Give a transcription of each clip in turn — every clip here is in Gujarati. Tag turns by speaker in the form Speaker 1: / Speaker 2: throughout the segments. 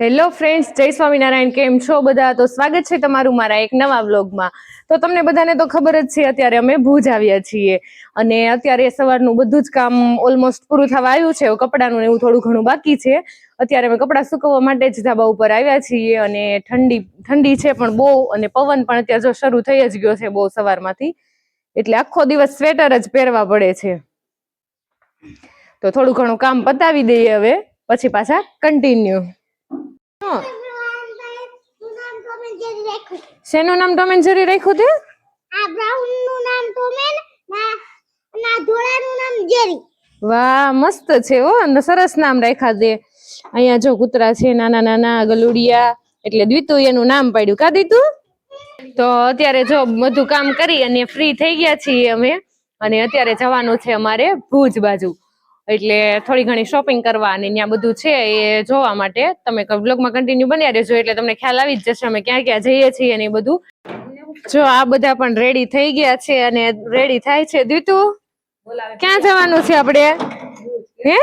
Speaker 1: હેલો ફ્રેન્ડ્સ, જય સ્વામિનારાયણ. કેમ છો બધા? તો સ્વાગત છે તમારું મારા એક નવા વ્લોગમાં. તો તમને બધાને તો ખબર જ છે, અત્યારે અમે ભુજ આવ્યા છીએ અને અત્યારે સવારનું બધું જ કામ ઓલમોસ્ટ પૂરું થવા આવ્યું છે. કપડાનું એવું થોડું ઘણું બાકી છે. અત્યારે અમે કપડાં સુકવવા માટે જ ધાબા ઉપર આવ્યા છીએ અને ઠંડી છે પણ બહુ, અને પવન પણ અત્યારે જો શરૂ થઈ જ ગયો છે બહુ સવારમાંથી, એટલે આખો દિવસ સ્વેટર જ પહેરવા પડે છે. તો થોડું ઘણું કામ પતાવી દઈએ હવે, પછી પાછા કન્ટિન્યુ. શેનું નામ ટોમ એન્ડ જેરી રાખ્યું તે? આ બ્રાઉન નું નામ ટોમ એન્ડ ના ધોળાનું નામ જેરી. વાહ, મસ્ત છે હો, સરસ નામ રાખ્યા દે. અહીંયા જો કૂતરા છે નાના નાના ગલુડિયા, એટલે દ્વિતુ એનું નામ પાડ્યું. કા દીતુ? તો અત્યારે જો બધું કામ કરી અને ફ્રી થઈ ગયા છીએ અમે, અને અત્યારે જવાનું છે અમારે ભુજ બાજુ. એટલે થોડી ઘણી શોપિંગ કરવા અને ત્યાં બધું છે એ જોવા માટે તમે વ્લોગમાં કન્ટિન્યુ બન્યા રહેજો, એટલે તમને ખ્યાલ આવી જ જશે અમે ક્યાં ક્યાં જઈએ છીએ અને એ બધું. જો આ બધા પણ રેડી થઈ ગયા છે અને રેડી થાય છે. દીતુ, ક્યાં જવાનું છે આપણે? હે,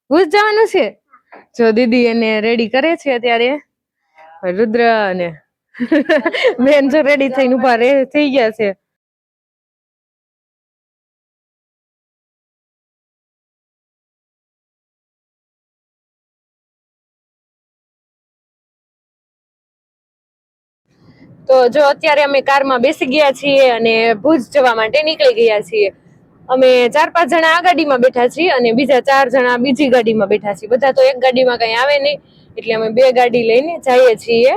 Speaker 1: ભુજ જવાનું છે? જો દીદી એને રેડી કરે છે અત્યારે. રુદ્ર અને બેન જો રેડી થઈને ઉભા થઈ ગયા છે. તો જો અત્યારે અમે કારમાં બેસી ગયા છીએ અને ભુજ જવા માટે નીકળી ગયા છીએ. અમે 4-5 જણા આ ગાડીમાં બેઠા છીએ અને બીજા 4 જણા બીજી ગાડીમાં બેઠા છીએ. બધા તો એક ગાડીમાં કઈ આવે નહીં, એટલે અમે 2 ગાડી લઈને જઈએ છીએ.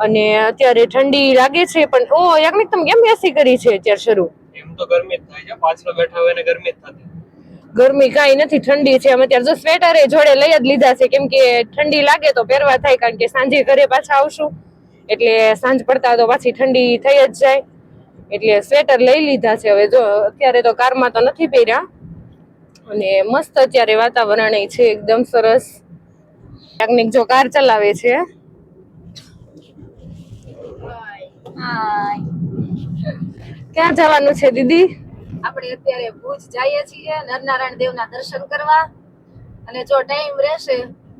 Speaker 1: અને અત્યારે ઠંડી લાગે છે પણ ઓ યાજ્ઞિક, તમે કેમ એસી કરી છે અત્યારે શરૂ? એમ તો ગરમી જ થાય છે, પાછળ બેઠા હોય ને ગરમી જ થતી. ગરમી કાંઈ નથી, ઠંડી છે. અમે અત્યારે જો સ્વેટર જોડે લઈ જ લીધા છે, કેમ કે ઠંડી લાગે તો પહેરવા થાય, કારણ કે સાંજે ઘરે પાછા આવશું એટલે સાંજ પડતા તો પાછી ઠંડી થઈ જ જાય, એટલે સ્વેટર લઈ લીધા છે. હવે જો અત્યારે તો કારમાં તો નથી પહેર્યા, અને મસ્ત અત્યારે વાતાવરણ છે એકદમ સરસ. યાજ્ઞિક જો કાર ચલાવે છે. ક્યાં જવાનું છે દીદી? આપણે અત્યારે ભુજ જઈએ છીએ નરનારાયણ દેવના દર્શન કરવા, અને જો ટાઈમ રહેશે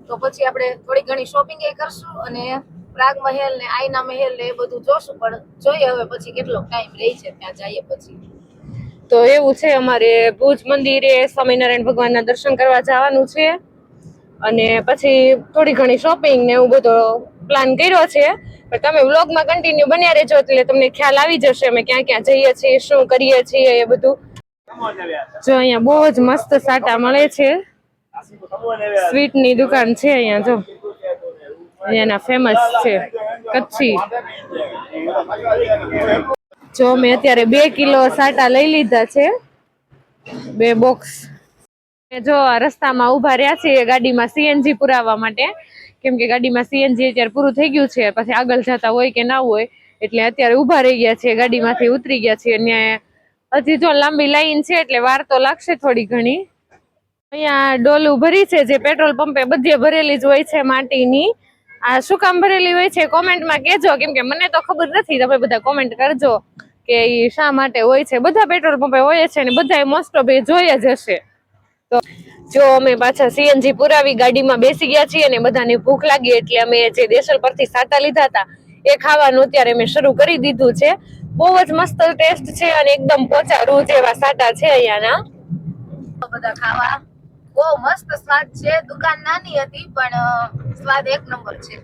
Speaker 1: તો પછી આપણે થોડી ઘણી શોપિંગ એ કરશું અને પ્રાગ મહેલ ને આઈના મહેલ ને એ બધું જોશું. પણ જોઈએ હવે પછી કેટલો ટાઈમ રહે છે ત્યાં જઈએ પછી. તો એવું છે, અમારે ભુજ મંદિરે સ્વામિનારાયણ ભગવાનના દર્શન કરવા જવાનું છે, અને પછી થોડી ઘણી શોપિંગ ને એવું બધો પ્લાન કર્યો છે. પણ તમે વ્લોગમાં કન્ટિન્યુ બન્યા રહેજો, એટલે તમને ખ્યાલ આવી જશે અમે ક્યાં ક્યાં જઈએ છીએ, શું કરીએ છીએ એ બધું. જો અહીંયા બહુ જ મસ્ત સાટા મળે છે. સ્વીટ ની દુકાન છે અહીંયા, જો અહીંયાના ફેમસ છે કચ્છી. જો મેં અત્યારે 2 કિલો સાટા લઈ લીધા છે, 2 બોક્સ. જો આ રસ્તામાં ઉભા રહ્યા છીએ ગાડીમાં સીએનજી પુરાવવા માટે, કેમ કે ગાડીમાં સીએનજી અત્યારે પૂરું થઈ ગયું છે, પછી આગળ જતા હોય કે ના હોય, એટલે અત્યારે ઉભા રહી ગયા છે. ગાડીમાંથી ઉતરી ગયા છે અને હજી જો લાંબી લાઈન છે, એટલે વાર તો લાગશે થોડી ઘણી. અહીંયા ડોલું ભરી છે, જે પેટ્રોલ પંપે બધે ભરેલી જ હોય છે માટીની. આ શું કામ ભરેલી હોય છે કોમેન્ટમાં કહેજો, કેમ કે મને તો ખબર નથી. તમે બધા કોમેન્ટ કરજો કે ઈ શા માટે હોય છે. બધા પેટ્રોલ પંપે હોય છે, અને બધા મોસ્ટ ઓફ જોઈ જ હશે. તો જો અમે પાછા સીએનજી પુરાવી ગાડીમાં બેસી ગયા છીએ, અને બધાને ભૂખ લાગી એટલે અમે જે દેશલ પરથી સાટા લીધા હતા એ ખાવાનું અત્યારે મેં શરૂ કરી દીધું છે. બહુ જ મસ્ત ટેસ્ટ છે, અને એકદમ પોચા રૂ જેવા સાટા છે અહીંયાના. બધા ખાવા બહુ મસ્ત સ્વાદ છે. દુકાન નાની હતી પણ સ્વાદ એક નંબર છે.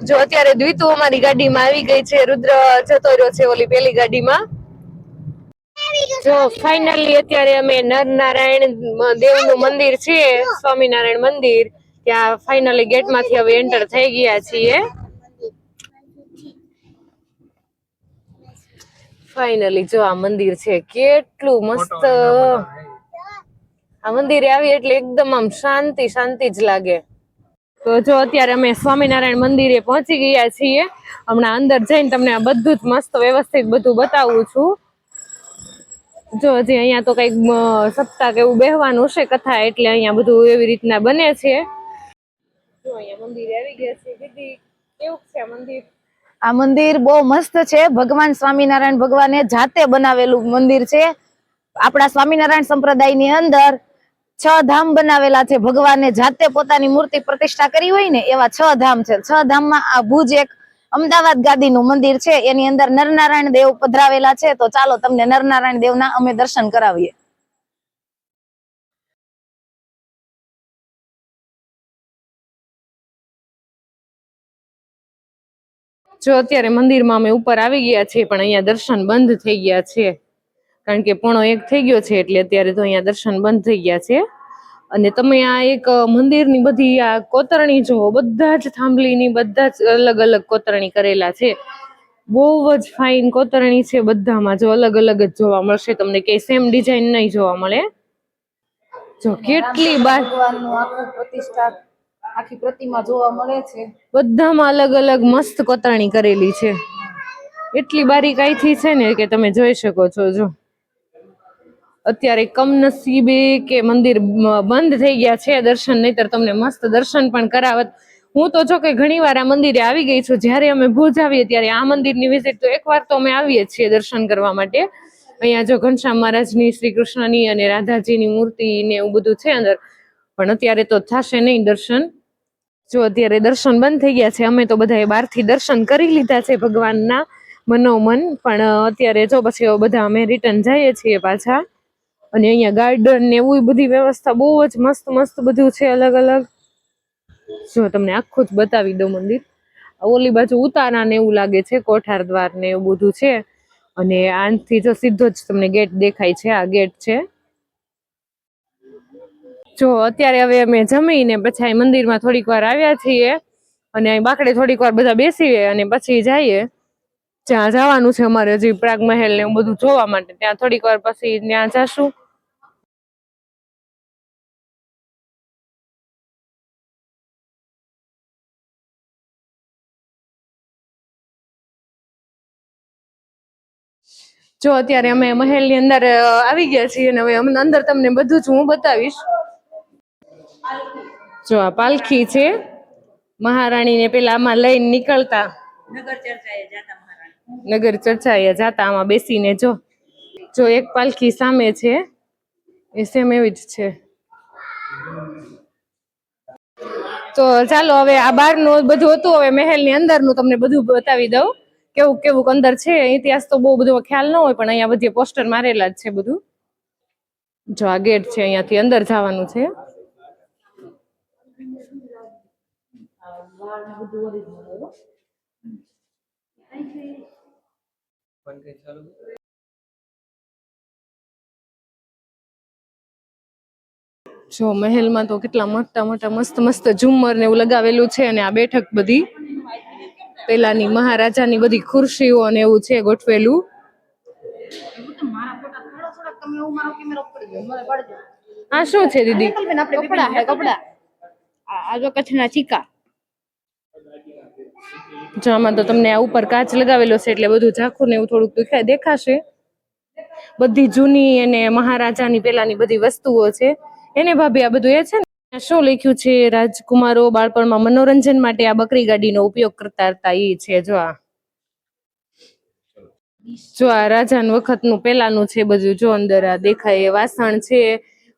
Speaker 1: જો અત્યારે દ્વિતુ અમારી ગાડીમાં આવી ગઈ છે, રુદ્ર જતો રહ્યો છે ઓલી પેલી ગાડીમાં. જો ફાઇનલી અત્યારે અમે નરનારાયણ દેવનું મંદિર છે, સ્વામિનારાયણ મંદિર, ત્યાં ફાઇનલી ગેટમાંથી હવે એન્ટર થઈ ગયા છીએ. ફાઇનલી જો આ મંદિર છે, કેટલું મસ્ત. આ મંદિરે આવી એટલે એકદમ આમ શાંતિ શાંતિ જ લાગે. તો જો અત્યારે અમે સ્વામિનારાયણ મંદિરે પહોંચી ગયા છીએ. હમણાં અંદર જઈને તમને આ બધું જ મસ્ત વ્યવસ્થિત બધું બતાવું છું. જો હજી અહીંયા તો કઈક સપ્તાહ કે એવું બેહવાનું હશે કથા, એટલે અહીંયા બધું એવી રીતના બને છે. જો અહીંયા મંદિરે આવી ગયા છે. દીદી, કેવું છે આ મંદિર? આ મંદિર બહુ મસ્ત છે. ભગવાન સ્વામિનારાયણ ભગવાને જાતે બનાવેલું મંદિર છે. આપણા સ્વામિનારાયણ સંપ્રદાયની અંદર
Speaker 2: ધામ બનાવેલા છે. ભગવાને જાતે પોતાની મૂર્તિ પ્રતિષ્ઠા કરી હોય ને એવા 6 ધામ છે. 6 ધામમાં આ ભુજ એક અમદાવાદ ગાદીનું મંદિર છે. એની અંદર નરનારાયણ દેવ પધરાવેલા છે. તો ચાલો તમને નરનારાયણ દેવના અમે દર્શન કરાવીએ.
Speaker 1: જો અત્યારે મંદિરમાં અમે ઉપર આવી ગયા છીએ, પણ અહીંયા દર્શન બંધ થઈ ગયા છે, કારણ કે 1:30 થઈ ગયો છે. એટલે અત્યારે તો અહીંયા દર્શન બંધ થઈ ગયા છે. અને તમે આ એક મંદિરની બધી આ કોતરણી જુઓ, બધા જ થાંભલીની બધા જ અલગ અલગ કોતરણી કરેલા છે. બહુ જ ફાઇન કોતરણી છે બધામાં. જો અલગ અલગ જ જોવા મળશે તમને, કે સેમ ડિઝાઇન નહીં જોવા મળે. જો કેટલી
Speaker 2: ભગવાનનું આખું પ્રતિષ્ઠા આખી પ્રતિમા જોવા મળે છે.
Speaker 1: બધામાં અલગ અલગ મસ્ત કોતરણી કરેલી છે. એટલી બારીકાઈથી છે ને કે તમે જોઈ શકો છો. જો અત્યારે કમનસીબે કે મંદિર બંધ થઈ ગયા છે દર્શન, નહીતર તમને મસ્ત દર્શન પણ કરાવત. હું તો જો કે ઘણી વાર આ મંદિરે આવી ગઈ છું. જ્યારે અમે ભુજ આવીએ ત્યારે આ મંદિરની વિઝિટ તો એકવાર તો અમે આવીએ છીએ દર્શન કરવા માટે. અહીંયા જો ઘનશ્યામ મહારાજની, શ્રી કૃષ્ણની અને રાધાજીની મૂર્તિ ને એવું બધું છે અંદર, પણ અત્યારે તો થશે નહીં દર્શન. જો અત્યારે દર્શન બંધ થઈ ગયા છે. અમે તો બધાએ બહારથી દર્શન કરી લીધા છે ભગવાનના મનોમન, પણ અત્યારે જો પછી બધા અમે રિટર્ન જઈએ છીએ પાછા. અને અહીંયા ગાર્ડન ને એવું બધી વ્યવસ્થા બહુ જ મસ્ત મસ્ત બધું છે અલગ અલગ. જો તમને આખું જ બતાવી દઉં મંદિર. ઓલી બાજુ ઉતારા ને એવું લાગે છે, કોઠાર દ્વાર ને એવું બધું છે. અને આનથી જો સીધો જ તમને ગેટ દેખાય છે. આ ગેટ છે. જો અત્યારે હવે અમે જમીને પછી મંદિરમાં થોડીક વાર આવ્યા છીએ, અને અહીં બાકડે થોડીક વાર બધા બેસીએ અને પછી જઈએ જ્યાં જવાનું છે અમારે, હજી પ્રાગ મહેલ ને એવું બધું જોવા માટે. ત્યાં થોડીક વાર પછી ત્યાં જશું. જો અત્યારે અમે મહેલની અંદર આવી ગયા છીએ, અને હવે અંદર તમને બધું જ હું બતાવીશ. જો આ પાલખી છે મહારાણીને, પેલા આમાં લઈને નીકળતા નગર ચર્ચાએ જાતા આમાં બેસીને. જો એક પાલખી સામે છે, એ સેમ એવી જ છે. તો ચાલો હવે આ બહારનું બધું હતું, હવે મહેલની અંદરનું તમને બધું બતાવી દઉં. કેવું કેવું અંદર છે. ઇતિહાસ તો બહુ બધો ખ્યાલ ન હોય, પણ અહીંયા બધી પોસ્ટર મારેલા જ છે બધું. જો આ ગેટ છે, અહીંયાથી અંદર જવાનું છે. જો મહેલમાં તો કેટલા મોટા મોટા મસ્ત મસ્ત ઝુમ્મર ને એવું લગાવેલું છે. અને આ બેઠક બધી પેલાની મહારાજાની બધી ખુરશીઓ ને એવું છે ગોઠવેલું. આ શું છે દીદી? કચ્છના ચીકા. જો આમાં તો તમને આ ઉપર કાચ લગાવેલો છે, એટલે બધું ઝાંખું ને એવું થોડુંક દેખાશે. બધી જૂની અને મહારાજાની પેલાની બધી વસ્તુઓ છે. એને ભાભી આ બધું એ છે ને શું લખ્યું છે? રાજકુમારો બાળપણમાં મનોરંજન માટે આ બકરી ગાડીનો ઉપયોગ કરતા હતા. એ છે. જો આ રાજાન વખતનું પેલાનું છે બધું. જો અંદર આ દેખાય એ વાસણ છે,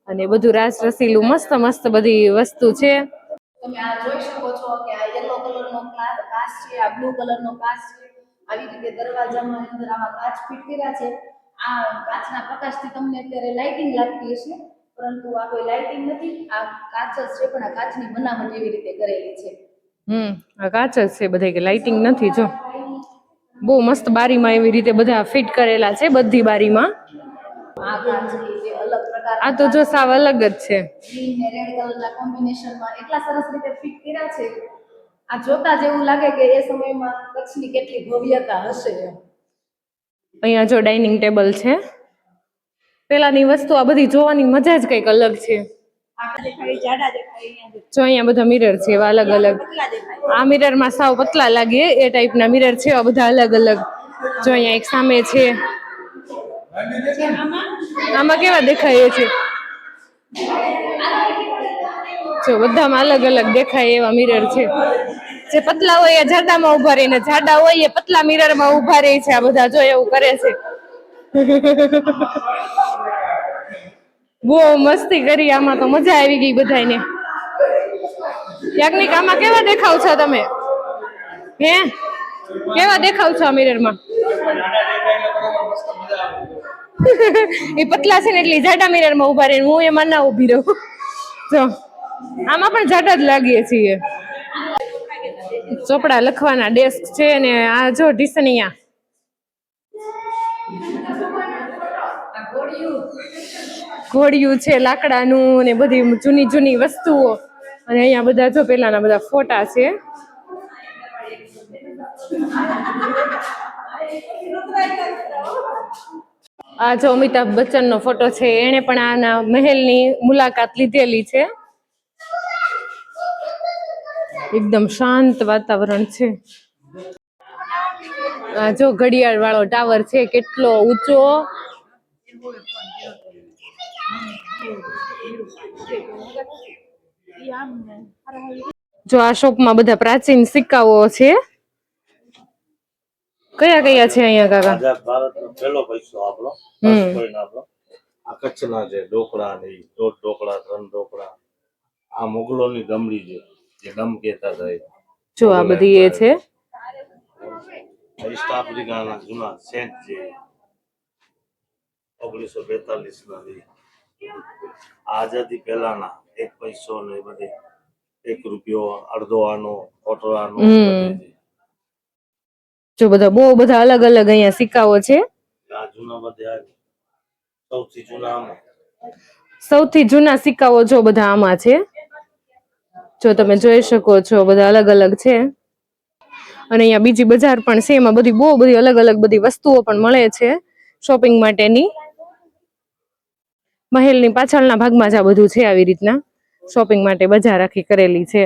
Speaker 1: અને બધું રાસ રસીલું મસ્ત મસ્ત બધી વસ્તુ છે.
Speaker 2: તમે આ જોઈ શકો છો કે આ યલો કલરનો કાચ છે, આ બ્લુ કલરનો કાચ છે. આવી રીતે દરવાજામાં અંદર આવા કાચ ફિટ કર્યા છે. આ કાચના પ્રકાશથી તમને અત્યારે લાઇટિંગ લાગતી હશે, પરંતુ આ કોઈ લાઇટિંગ નથી. આ કાચ જ છે, પણ આ કાચની બનાવટ એવી રીતે કરેલી છે.
Speaker 1: આ કાચ જ છે બધા, કે લાઇટિંગ નથી. જો બહુ મસ્ત બારીમાં એવી રીતે બધા ફિટ કરેલા છે, બધી બારીમાં. આ તો જો સાવ અલગ જ છે.
Speaker 2: ગ્રીન ને રેડ કલરના કોમ્બિનેશનમાં એટલા સરસ રીતે ફિટ કર્યા છે. આ જોતા જ એવું લાગે કે એ સમયમાં કચ્છની કેટલી ભવ્યતા હશે.
Speaker 1: અહીંયા જો ડાઇનિંગ ટેબલ છે. પેલાની વસ્તુ આ બધી જોવાની મજા જ કંઈક અલગ છે. જો અહીંયા બધા મિરર છે એવા અલગ અલગ. આ મિરરમાં સાવ પતલા લાગે એ ટાઈપના મિરર છે, એવા બધા અલગ અલગ. જો અહીંયા એક સામે છે. આમાં કેવા દેખાય છે? જો બધામાં અલગ અલગ દેખાય એવા મિરર છે. જે પતલા હોય એ જાડામાં ઉભા રહે, ને જાડા હોય એ પતલા મિરરમાં ઉભા રહે છે. આ બધા જો એવું કરે છે. બહુ મસ્તી કરી આમાં તો મજા આવી ગઈ બધાને. યાજ્ઞિક આમાં કેવા દેખાવ છો તમે? હે કેવા દેખાવ છો આ મિરરમાં? એ પતલા છે ને એટલે જાડા મિરર માં ઉભા રહે, હું એમાં ના ઉભી રહું. જો આમાં પણ જાડા જ લાગીએ છીએ. ચોપડા લખવાના ડેસ્ક છે ને આ જો ઢીસણિયા ઘોડિયું છે લાકડાનું ને બધી જૂની જૂની વસ્તુઓ. અને અહીંયા બધા જો પેલાના બધા ફોટા છે. આ જો અમિતાભ બચ્ચન નો ફોટો છે, એને પણ આના મહેલની મુલાકાત લીધેલી છે. એકદમ શાંત વાતાવરણ છે. આ જો ઘડિયાળ વાળો ટાવર છે, કેટલો ઊંચો. જો આ શોપમાં બધા પ્રાચીન સિક્કાઓ છે. કયા કયા છે અહીંયા કાકા?
Speaker 3: ભારતનો પહેલો પૈસો આપણો આ કચ્છના છે, ઢોકળા ને દોઢ ઢોકળા 3 ઢોકળા. આ મુગલોની ગમડી છે, જે ગમ કહેતા હતા.
Speaker 1: જો આ બધી એ છે
Speaker 3: ઈસ્ટ આફ્રિકાના જૂના સેન્ટ છે, 1942 ના છે. આઝાદી પહેલાના 1 પૈસો ને બધે 1 રૂપિયો, અડધો આનો, ક્વાર્ટર આનો.
Speaker 1: જો બધા બહુ બધા અલગ અલગ અહીંયા સિક્કાઓ છે.
Speaker 3: આ જૂના બધા સૌથી જૂના આમાં.
Speaker 1: સૌથી જૂના સિક્કાઓ જો બધા આમાં છે. જો તમે જોઈ શકો છો બધા અલગ અલગ છે. અને અહીંયા બીજી બજાર પણ છે, એમાં બધી બહુ બધી અલગ અલગ બધી વસ્તુઓ પણ મળે છે શોપિંગ માટેની. મહેલની પાછળના ભાગમાં જ આ બધું છે, આવી રીતના શોપિંગ માટે બજાર આખી કરેલી છે.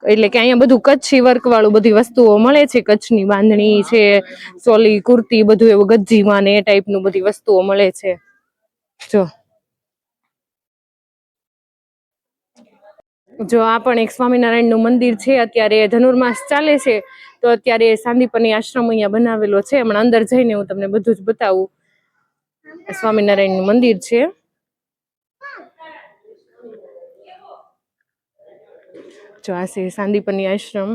Speaker 1: એટલે કે અહીંયા બધું કચ્છી વર્ક વાળું બધી વસ્તુઓ મળે છે. કચ્છની બાંધણી છે, ચોલી કુર્તી, બધું એવું ગજ્જીમાં ને એ ટાઈપનું બધી વસ્તુઓ મળે છે. જો આ પણ એક સ્વામિનારાયણ નું મંદિર છે. અત્યારે ધનુર્માસ ચાલે છે તો અત્યારે સાંદીપની આશ્રમ અહીંયા બનાવેલો છે. હમણાં અંદર જઈને હું તમને બધું જ બતાવું. સ્વામિનારાયણ નું મંદિર છે. જો આ છે સાંદીપની આશ્રમ.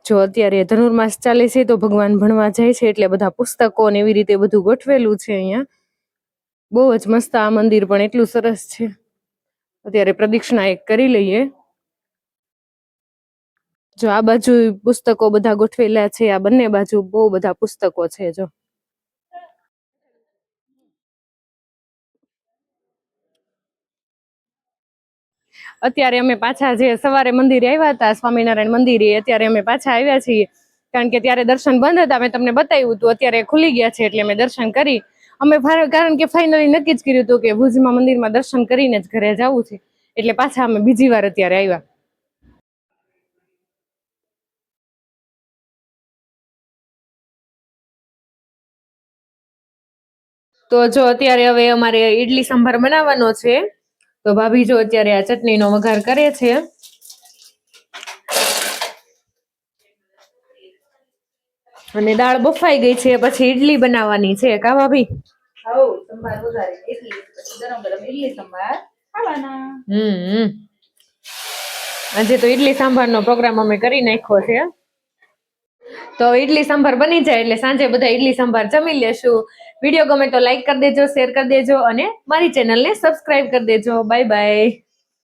Speaker 1: જો અત્યારે ધનુર્માસ ચાલે છે તો ભગવાન ભણવા જાય છે, એટલે બધા પુસ્તકો ને એવી રીતે બધું ગોઠવેલું છે અહીંયા. બહુ જ મસ્ત આ મંદિર પણ એટલું સરસ છે. અત્યારે પ્રદક્ષિણા એક કરી લઈએ. જો આ બાજુ પુસ્તકો બધા ગોઠવેલા છે, આ બંને બાજુ બહુ બધા પુસ્તકો છે. જો અત્યારે અમે પાછા જે સવારે મંદિરે આવ્યા હતા સ્વામિનારાયણ મંદિરે, અત્યારે અમે પાછા આવ્યા છીએ, કારણ કે ત્યારે દર્શન બંધ હતા. મેં તમને બતાવ્યું હતું, અત્યારે ખુલી ગયા છે એટલે અમે દર્શન કરી. અમે કારણ કે ફાઇનલી નક્કી જ કર્યું હતું કે ભુજમાં મંદિરમાં દર્શન કરીને જ ઘરે જવું છે, એટલે પાછા અમે બીજી વાર અત્યારે આવ્યા. તો જો અત્યારે હવે અમારે ઈડલી સંભાર બનાવવાનો છે, તો ભાભી જો અત્યારે આ ચટણીનો વઘાર કરે છે. અને દાળ બફાઈ ગઈ છે, પછી ઈડલી બનાવવાની છે. કા ભાભી?
Speaker 2: સંભાર વઘારી એટલી પછી ગરમ ગરમ ઈડલી સંભાર ખાવાના.
Speaker 1: આજે તો ઈડલી સંભારનો પ્રોગ્રામ અમે કરી નાખ્યો છે. તો ઈડલી સંભાર બની જાય એટલે સાંજે બધા ઈડલી સંભાર જમી લેશું. વિડીયો ગમે તો લાઈક કરી દેજો, શેર કરી દેજો અને મારી ચેનલને સબસ્ક્રાઇબ કરી દેજો. Bye bye.